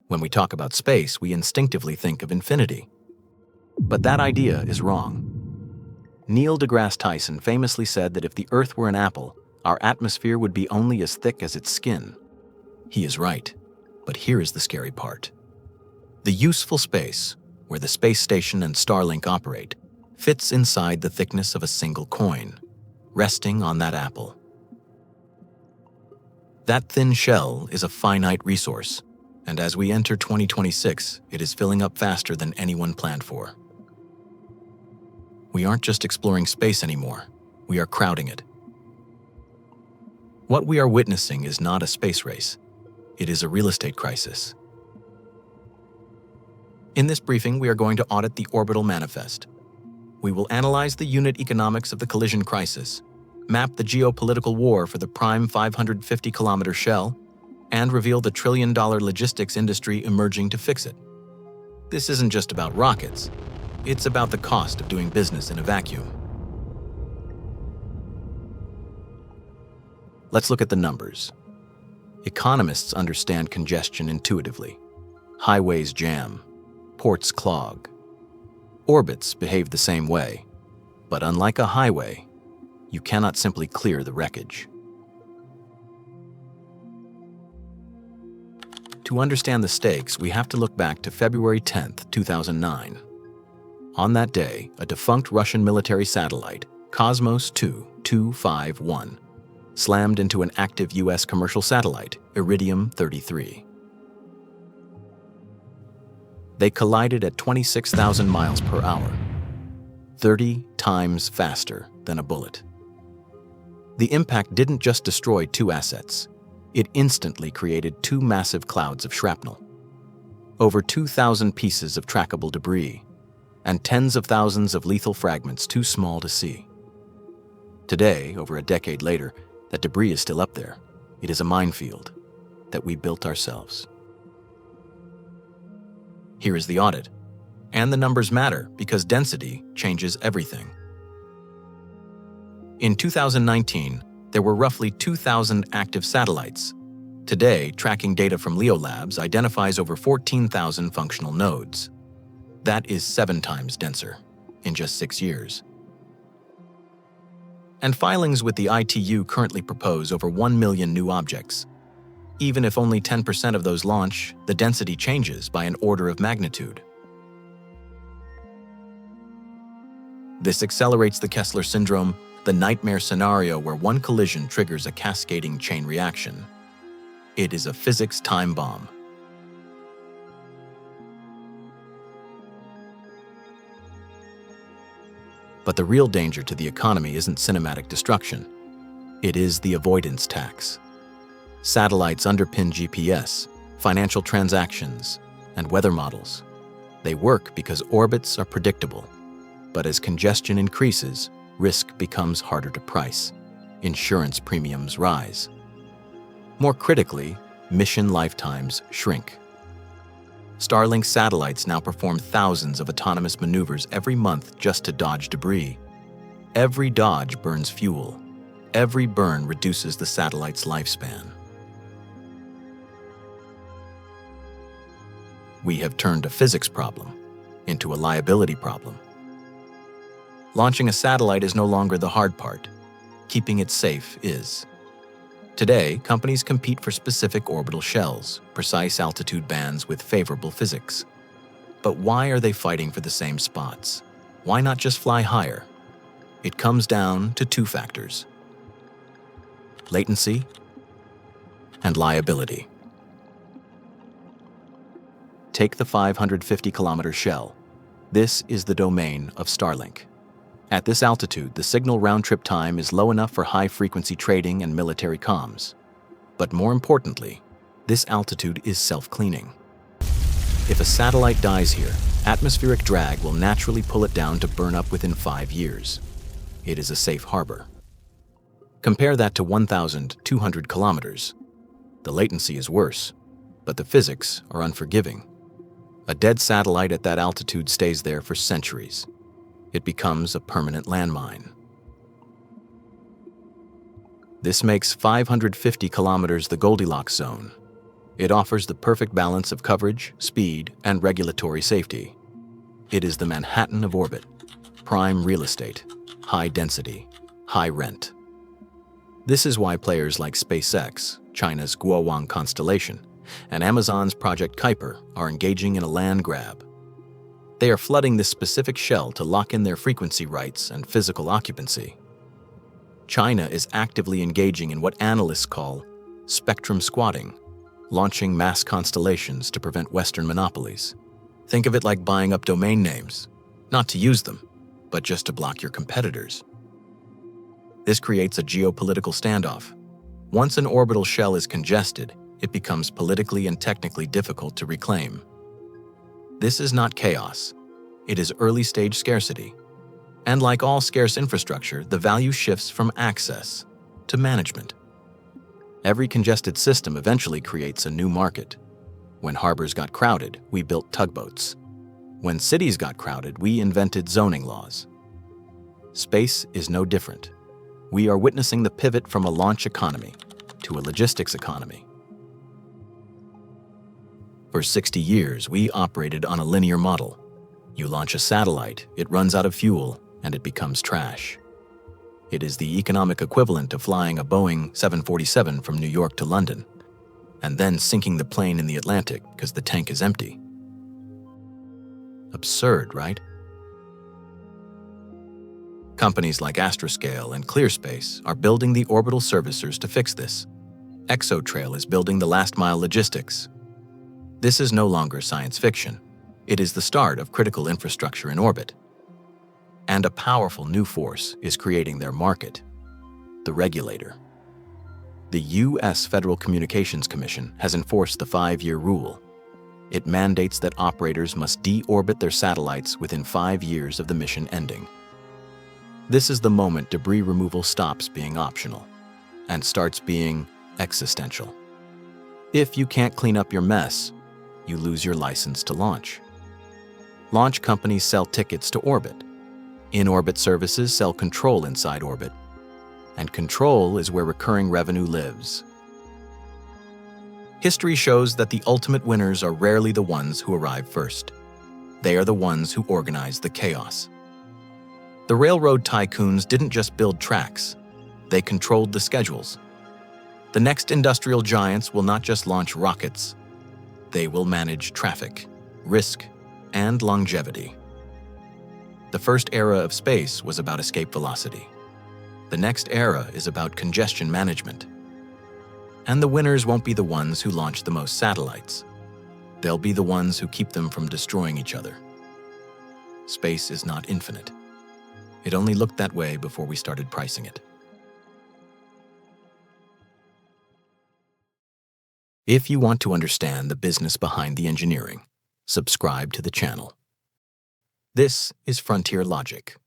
When we talk about space, we instinctively think of infinity. But that idea is wrong. Neil deGrasse Tyson famously said that if the Earth were an apple, our atmosphere would be only as thick as its skin. He is right, but here is the scary part. The useful space, where the space station and Starlink operate, fits inside the thickness of a single coin, resting on that apple. That thin shell is a finite resource, and as we enter 2026, it is filling up faster than anyone planned for. We aren't just exploring space anymore, we are crowding it. What we are witnessing is not a space race, it is a real estate crisis. In this briefing, we are going to audit the Orbital Manifest. We will analyze the unit economics of the collision crisis, map the geopolitical war for the prime 550-kilometer shell, and reveal the trillion-dollar logistics industry emerging to fix it. This isn't just about rockets. It's about the cost of doing business in a vacuum. Let's look at the numbers. Economists understand congestion intuitively. Highways jam, ports clog. Orbits behave the same way, but unlike a highway, you cannot simply clear the wreckage. To understand the stakes, we have to look back to February 10, 2009. On that day, a defunct Russian military satellite, Cosmos 2251, slammed into an active U.S. commercial satellite, Iridium 33. They collided at 26,000 miles per hour, 30 times faster than a bullet. The impact didn't just destroy two assets, it instantly created two massive clouds of shrapnel. Over 2,000 pieces of trackable debris, and tens of thousands of lethal fragments too small to see. Today, over a decade later, that debris is still up there. It is a minefield that we built ourselves. Here is the audit. And the numbers matter because density changes everything. In 2019, there were roughly 2,000 active satellites. Today, tracking data from LEO Labs identifies over 14,000 functional nodes. That is 7 times denser in just 6 years. And filings with the ITU currently propose over 1 million new objects. Even if only 10% of those launch, the density changes by an order of magnitude. This accelerates the Kessler syndrome, the nightmare scenario where one collision triggers a cascading chain reaction. It is a physics time bomb. But the real danger to the economy isn't cinematic destruction. It is the avoidance tax. Satellites underpin GPS, financial transactions, and weather models. They work because orbits are predictable. But as congestion increases, risk becomes harder to price. Insurance premiums rise. More critically, mission lifetimes shrink. Starlink satellites now perform thousands of autonomous maneuvers every month just to dodge debris. Every dodge burns fuel. Every burn reduces the satellite's lifespan. We have turned a physics problem into a liability problem. Launching a satellite is no longer the hard part. Keeping it safe is. Today, companies compete for specific orbital shells, precise altitude bands with favorable physics. But why are they fighting for the same spots? Why not just fly higher? It comes down to 2 factors: latency and liability. Take the 550-kilometer shell. This is the domain of Starlink. At this altitude, the signal round-trip time is low enough for high-frequency trading and military comms. But more importantly, this altitude is self-cleaning. If a satellite dies here, atmospheric drag will naturally pull it down to burn up within 5 years. It is a safe harbor. Compare that to 1,200 kilometers. The latency is worse, but the physics are unforgiving. A dead satellite at that altitude stays there for centuries. It becomes a permanent landmine. This makes 550 kilometers the Goldilocks Zone. It offers the perfect balance of coverage, speed, and regulatory safety. It is the Manhattan of orbit. Prime real estate, high density, high rent. This is why players like SpaceX, China's Guowang constellation, and Amazon's Project Kuiper are engaging in a land grab. They are flooding this specific shell to lock in their frequency rights and physical occupancy. China is actively engaging in what analysts call spectrum squatting, launching mass constellations to prevent Western monopolies. Think of it like buying up domain names, not to use them, but just to block your competitors. This creates a geopolitical standoff. Once an orbital shell is congested, it becomes politically and technically difficult to reclaim. This is not chaos. It is early-stage scarcity. And like all scarce infrastructure, the value shifts from access to management. Every congested system eventually creates a new market. When harbors got crowded, we built tugboats. When cities got crowded, we invented zoning laws. Space is no different. We are witnessing the pivot from a launch economy to a logistics economy. For 60 years, we operated on a linear model. You launch a satellite, it runs out of fuel, and it becomes trash. It is the economic equivalent of flying a Boeing 747 from New York to London, and then sinking the plane in the Atlantic because the tank is empty. Absurd, right? Companies like Astroscale and ClearSpace are building the orbital servicers to fix this. ExoTrail is building the last-mile logistics. This is no longer science fiction. It is the start of critical infrastructure in orbit. And a powerful new force is creating their market, the regulator. The U.S. Federal Communications Commission has enforced the 5-year rule. It mandates that operators must deorbit their satellites within 5 years of the mission ending. This is the moment debris removal stops being optional and starts being existential. If you can't clean up your mess, you lose your license to launch. Launch companies sell tickets to orbit. In-orbit services sell control inside orbit. And control is where recurring revenue lives. History shows that the ultimate winners are rarely the ones who arrive first. They are the ones who organize the chaos. The railroad tycoons didn't just build tracks, they controlled the schedules. The next industrial giants will not just launch rockets, they will manage traffic, risk, and longevity. The first era of space was about escape velocity. The next era is about congestion management. And the winners won't be the ones who launch the most satellites. They'll be the ones who keep them from destroying each other. Space is not infinite. It only looked that way before we started pricing it. If you want to understand the business behind the engineering, subscribe to the channel. This is Frontier Logic.